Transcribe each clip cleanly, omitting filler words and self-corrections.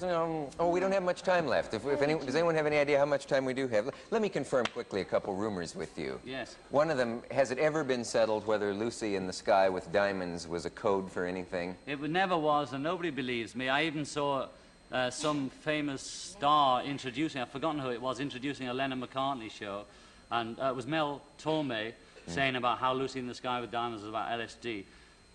Oh, we don't have much time left. Does anyone have any idea how much time we do have? Let me confirm quickly a couple rumors with you. Yes. One of them, has it ever been settled whether Lucy in the Sky with Diamonds was a code for anything? It never was, and nobody believes me. I even saw some famous star introducing, I've forgotten who it was, introducing a Lennon-McCartney show, and it was Mel Torme saying about how Lucy in the Sky with Diamonds was about LSD.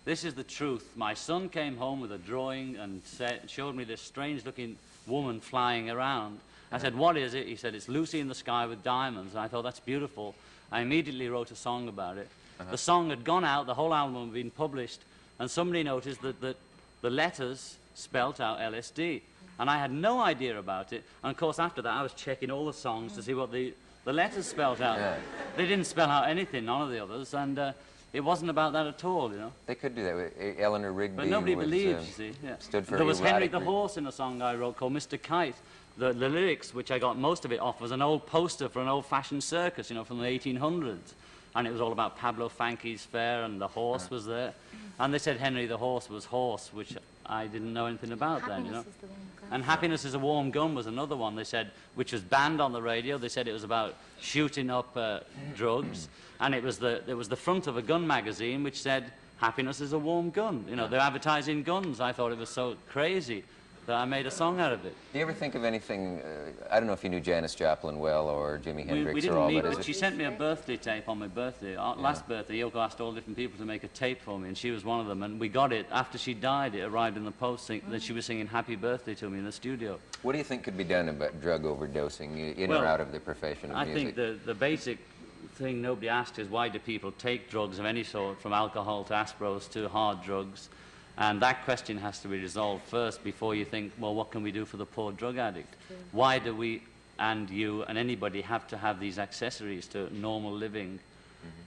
This is the truth. My son came home with a drawing and showed me this strange-looking woman flying around. I said, what is it? He said, it's Lucy in the Sky with Diamonds. And I thought, that's beautiful. I immediately wrote a song about it. The song had gone out, the whole album had been published, and somebody noticed that the letters spelt out LSD. And I had no idea about it. And, of course, after that, I was checking all the songs to see what the letters spelled out. Yeah. They didn't spell out anything, none of the others, and it wasn't about that at all, you know. They could do that with Eleanor Rigby. But nobody believes, you see. Yeah. Stood for there was Henry the Horse in a song I wrote called Mr. Kite. The lyrics, which I got most of it off, was an old poster for an old-fashioned circus, you know, from the 1800s. And it was all about Pablo Fanke's fair, and the horse was there. And they said Henry the Horse was horse, which I didn't know anything about then, you know. And Happiness is a Warm Gun was another one, they said, which was banned on the radio. They said it was about shooting up drugs. And it was the front of a gun magazine which said, Happiness is a Warm Gun. You know, they're advertising guns. I thought it was so crazy that I made a song out of it. Do you ever think of anything, I don't know if you knew Janis Joplin well or Jimi Hendrix we or all didn't that. meet, but she sent me a birthday tape on my birthday. Last birthday, Yoko asked all different people to make a tape for me, and she was one of them. And we got it, after she died, it arrived in the post that she was singing Happy Birthday to me in the studio. What do you think could be done about drug overdosing in or out of the profession of music? I think the basic thing nobody asked is why do people take drugs of any sort, from alcohol to aspros to hard drugs? And that question has to be resolved first before you think, well, what can we do for the poor drug addict? Why do we and you and anybody have to have these accessories to normal living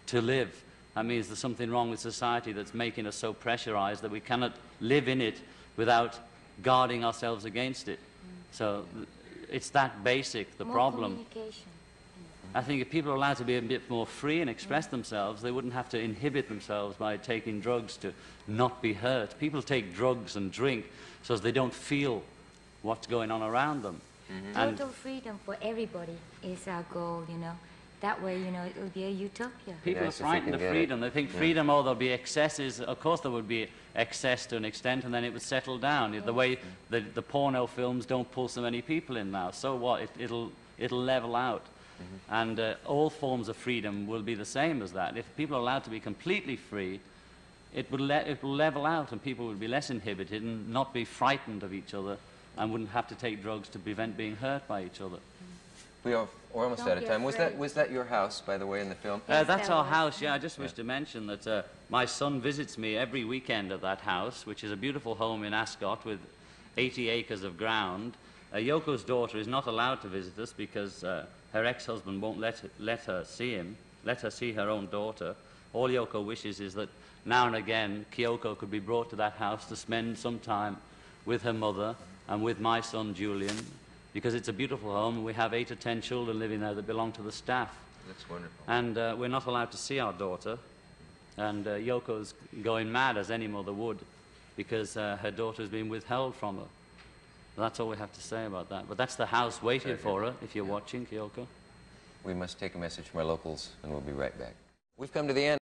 to live? That means there's something wrong with society that's making us so pressurized that we cannot live in it without guarding ourselves against it. So it's that basic, the problem. I think if people are allowed to be a bit more free and express themselves, they wouldn't have to inhibit themselves by taking drugs to not be hurt. People take drugs and drink so as they don't feel what's going on around them. Total freedom for everybody is our goal, you know. That way, you know, it will be a utopia. People are frightened of freedom. They think freedom, oh, there'll be excesses. Of course there would be excess to an extent, and then it would settle down. The way the porno films don't pull so many people in now. So what? It'll level out. And all forms of freedom will be the same as that. If people are allowed to be completely free, it will level out, and people would be less inhibited and not be frightened of each other and wouldn't have to take drugs to prevent being hurt by each other. We're almost out of time. Was that your house, by the way, in the film? That's our house, yeah. I just wish to mention that my son visits me every weekend at that house, which is a beautiful home in Ascot with 80 acres of ground. Yoko's daughter is not allowed to visit us because her ex-husband won't let her see her own daughter. All Yoko wishes is that now and again Kyoko could be brought to that house to spend some time with her mother and with my son Julian, because it's a beautiful home and we have 8 or 10 children living there that belong to the staff. That's wonderful. And we're not allowed to see our daughter, and Yoko's going mad, as any mother would, because her daughter's been withheld from her. That's all we have to say about that. But that's the house waiting for her, if you're watching, Kyoko. We must take a message from our locals, and we'll be right back. We've come to the end.